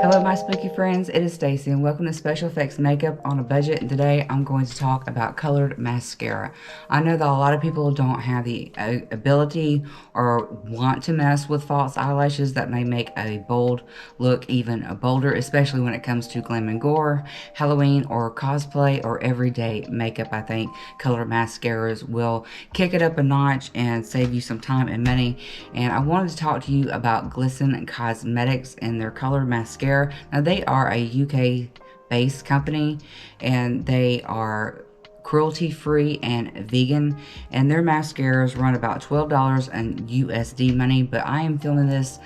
Hello my spooky friends, it is Stacy and welcome to Special Effects Makeup on a Budget, and today I'm going to talk about colored mascara. I know that a lot of people don't have the ability or want to mess with false eyelashes that may make a bold look even bolder, especially when it comes to glam and gore, Halloween or cosplay or everyday makeup. I think colored mascaras will kick it up a notch and save you some time and money. And I wanted to talk to you about Glisten Cosmetics and their colored mascara. Now they are a UK based company and they are cruelty free and vegan, and their mascaras run about $12 in USD money, but I am filming this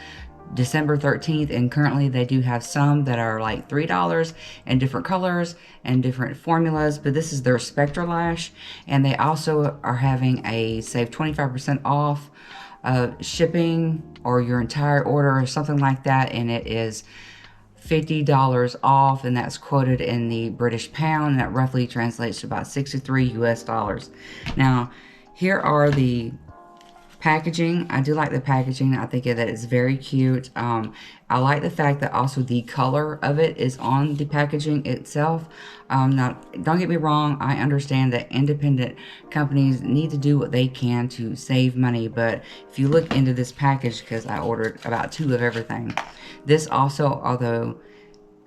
December 13th and currently they do have some that are like $3 in different colors and different formulas, but this is their Spectra Lash, and they also are having a save 25% off shipping or your entire order or something like that, and it is $50 off, and that's quoted in the British pound, and that roughly translates to about 63 US dollars. Now, here are the packaging. I do like the packaging. I think that it's very cute. I like the fact that also the color of it is on the packaging itself. Now, don't get me wrong, I understand that independent companies need to do what they can to save money, but if you look into this package, because I ordered about 2 of everything, this also, although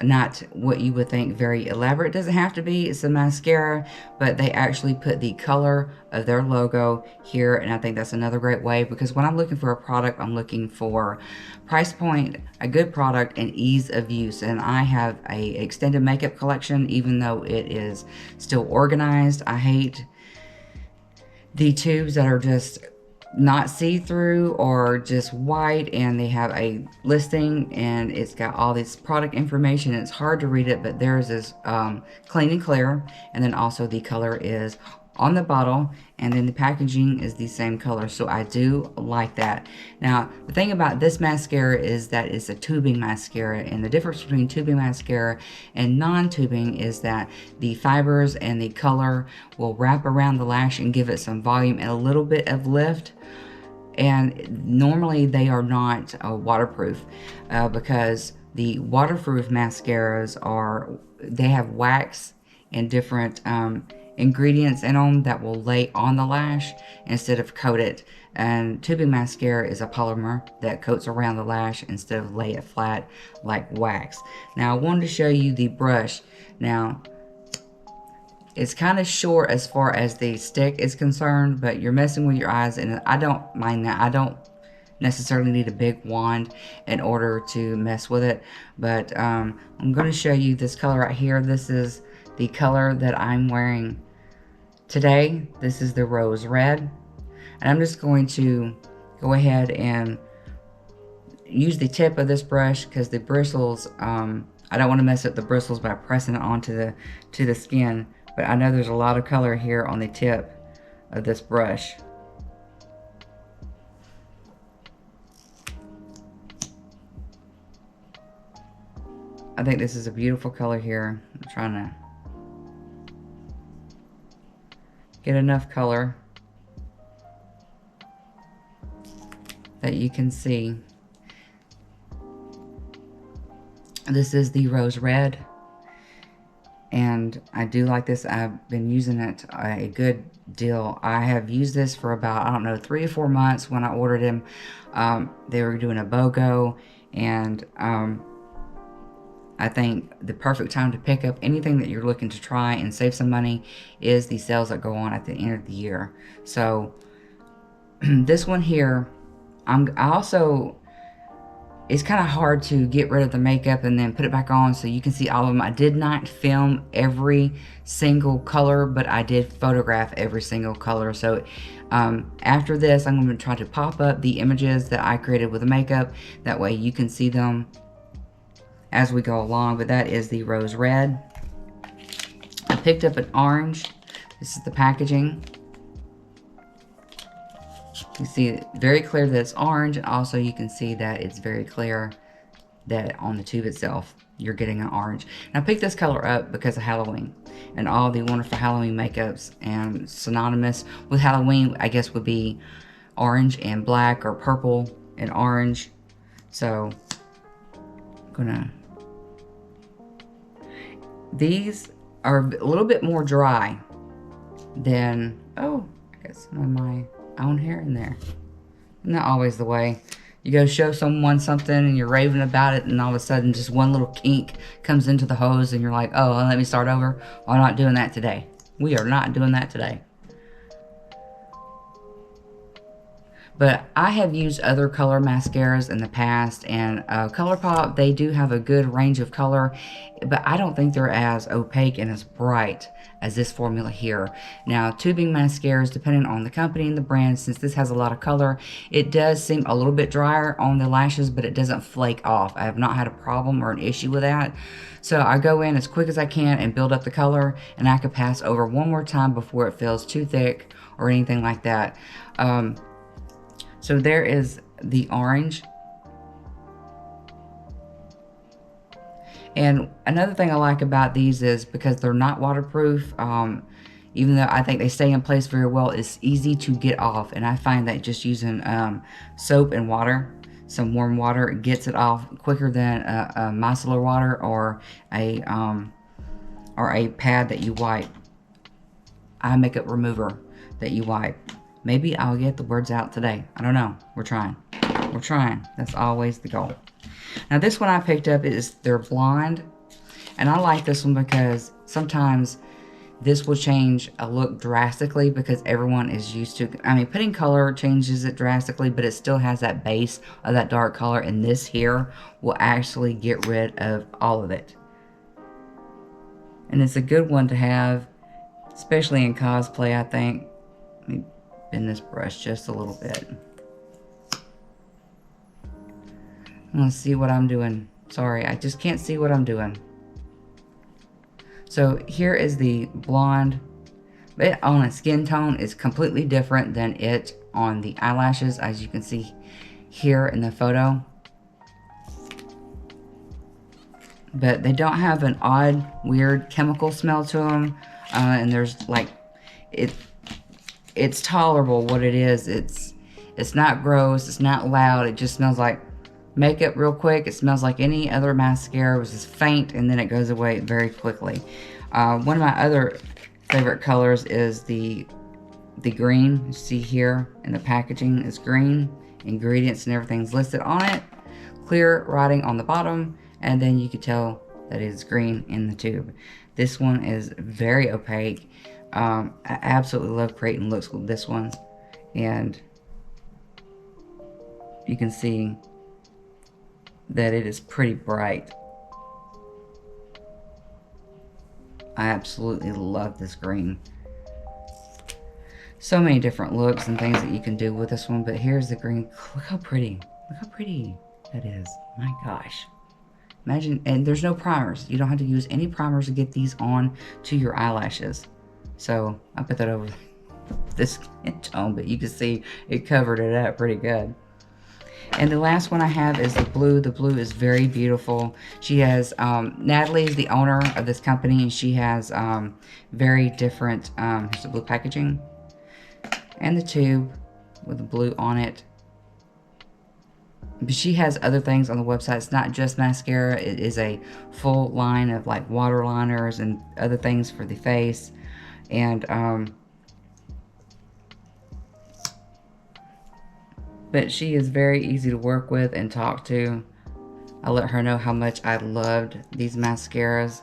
not what you would think very elaborate, doesn't have to be, it's a mascara, but they actually put the color of their logo here, and I think that's another great way, because when I'm looking for a product, I'm looking for price point, a good product, and ease of use. And I have a extended makeup collection, even though it is still organized. I hate the tubes that are just not see-through or just white, and they have a listing and it's got all this product information. It's hard to read it, but theirs is clean and clear, and then also the color is on the bottle, and then the packaging is the same color, so I do like that. Now, the thing about this mascara is that it's a tubing mascara, and the difference between tubing mascara and non-tubing is that the fibers and the color will wrap around the lash and give it some volume and a little bit of lift. And normally they are not waterproof because the waterproof mascaras they have wax and different ingredients in them that will lay on the lash instead of coat it. And tubing mascara is a polymer that coats around the lash instead of lay it flat like wax. Now I wanted to show you the brush. Now it's kind of short as far as the stick is concerned, but you're messing with your eyes, and I don't mind that. I don't necessarily need a big wand in order to mess with it, but I'm going to show you this color right here. This is the color that I'm wearing today. This is the rose red, and I'm just going to go ahead and use the tip of this brush because the bristles, I don't want to mess up the bristles by pressing it onto the skin. But I know there's a lot of color here on the tip of this brush. I think this is a beautiful color here. I'm trying to get enough color that you can see. This is the rose red, and I do like this. I've been using it a good deal. I have used this for about, I don't know, 3 or 4 months. When I ordered them, they were doing a BOGO, and I think the perfect time to pick up anything that you're looking to try and save some money is the sales that go on at the end of the year. So this one here, it's kind of hard to get rid of the makeup and then put it back on so you can see all of them. I did not film every single color, but I did photograph every single color. So after this, I'm going to try to pop up the images that I created with the makeup. That way you can see them as we go along. But that is the rose red. I picked up an orange. This is the packaging. You see very clear that it's orange, and also you can see that it's very clear that on the tube itself you're getting an orange. And I picked this color up because of Halloween and all the wonderful Halloween makeups, and synonymous with Halloween I guess would be orange and black, or purple and orange. So I'm gonna These are a little bit more dry than, oh, I got some of my own hair in there. Not always the way. You go show someone something and you're raving about it, and all of a sudden just one little kink comes into the hose and you're like, oh, well, let me start over. Well, I'm not doing that today. We are not doing that today. But I have used other color mascaras in the past, and ColourPop, they do have a good range of color, but I don't think they're as opaque and as bright as this formula here. Now, tubing mascaras, depending on the company and the brand, since this has a lot of color, it does seem a little bit drier on the lashes, but it doesn't flake off. I have not had a problem or an issue with that. So I go in as quick as I can and build up the color, and I can pass over one more time before it feels too thick or anything like that. So there is the orange. And another thing I like about these is because they're not waterproof, even though I think they stay in place very well, it's easy to get off. And I find that just using soap and water, some warm water, gets it off quicker than a micellar water or a pad that you wipe, eye makeup remover that you wipe. Maybe I'll get the words out today. I don't know. We're trying. We're trying. That's always the goal. Now this one I picked up is they're blonde. And I like this one because sometimes this will change a look drastically because everyone is used to, I mean, putting color changes it drastically, but it still has that base of that dark color. And this here will actually get rid of all of it. And it's a good one to have, especially in cosplay, I think. Let me bend this brush just a little bit. Let's see what I'm doing. Sorry, I just can't see what I'm doing. So here is the blonde. It on a skin tone is completely different than it on the eyelashes, as you can see here in the photo. But they don't have an odd, weird chemical smell to them. And there's like, it's tolerable what it is. It's not gross, it's not loud, it just smells like makeup real quick. It smells like any other mascara. It was just faint and then it goes away very quickly. One of my other favorite colors is the green. You see here in the packaging is green. Ingredients and everything's listed on it. Clear writing on the bottom, and then you can tell that it's green in the tube. This one is very opaque. I absolutely love creating looks with this one, and you can see that it is pretty bright. I absolutely love this green. So many different looks and things that you can do with this one, but here's the green. Look how pretty. Look how pretty that is. My gosh. Imagine, and there's no primers. You don't have to use any primers to get these on to your eyelashes. So I put that over this skin tone, but you can see it covered it up pretty good. And the last one I have is the blue. The blue is very beautiful. She has, Natalie is the owner of this company, and she has very different, here's the blue packaging. And the tube with the blue on it. But she has other things on the website. It's not just mascara. It is a full line of like waterliners and other things for the face. And but she is very easy to work with and talk to. I let her know how much I loved these mascaras.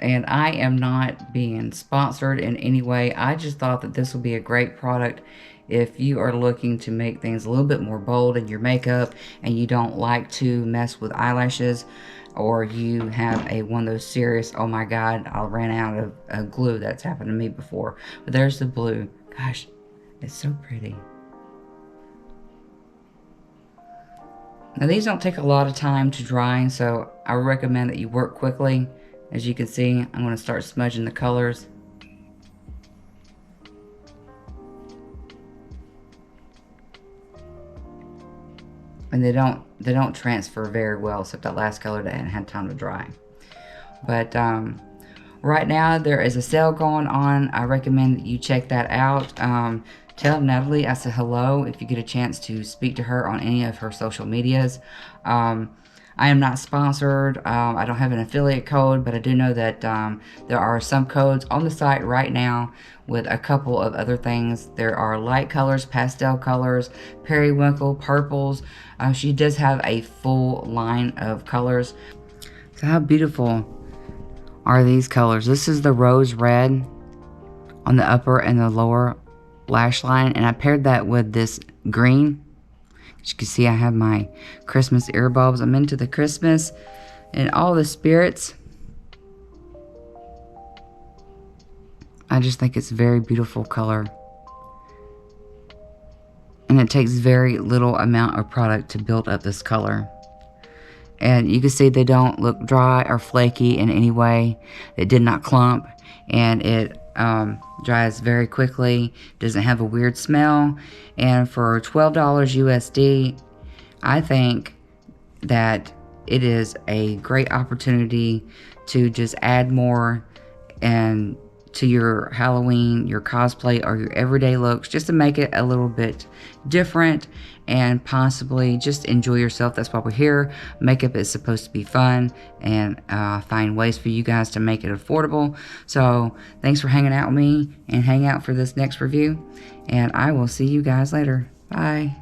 And I am not being sponsored in any way. I just thought that this would be a great product if you are looking to make things a little bit more bold in your makeup and you don't like to mess with eyelashes, or you have one of those serious, oh my god, I ran out of glue. That's happened to me before. But there's the blue. Gosh, it's so pretty. Now these don't take a lot of time to dry, so I recommend that you work quickly. As you can see, I'm going to start smudging the colors. And they don't transfer very well, except that last color that hadn't had time to dry. But right now there is a sale going on. I recommend that you check that out. Tell Natalie I said hello if you get a chance to speak to her on any of her social medias. I am not sponsored. I don't have an affiliate code, but I do know that there are some codes on the site right now with a couple of other things. There are light colors, pastel colors, periwinkle, purples. She does have a full line of colors. So how beautiful are these colors? This is the rose red on the upper and the lower lash line, and I paired that with this green. As you can see, I have my Christmas earbulbs. I'm into the Christmas and all the spirits. I just think it's a very beautiful color. And it takes very little amount of product to build up this color. And you can see they don't look dry or flaky in any way. It did not clump, and it dries very quickly, doesn't have a weird smell. And for $12 USD, I think that it is a great opportunity to just add more and to your Halloween, your cosplay, or your everyday looks, just to make it a little bit different and possibly just enjoy yourself. That's why we're here. Makeup is supposed to be fun, and find ways for you guys to make it affordable. So thanks for hanging out with me, and hang out for this next review, and I will see you guys later. Bye.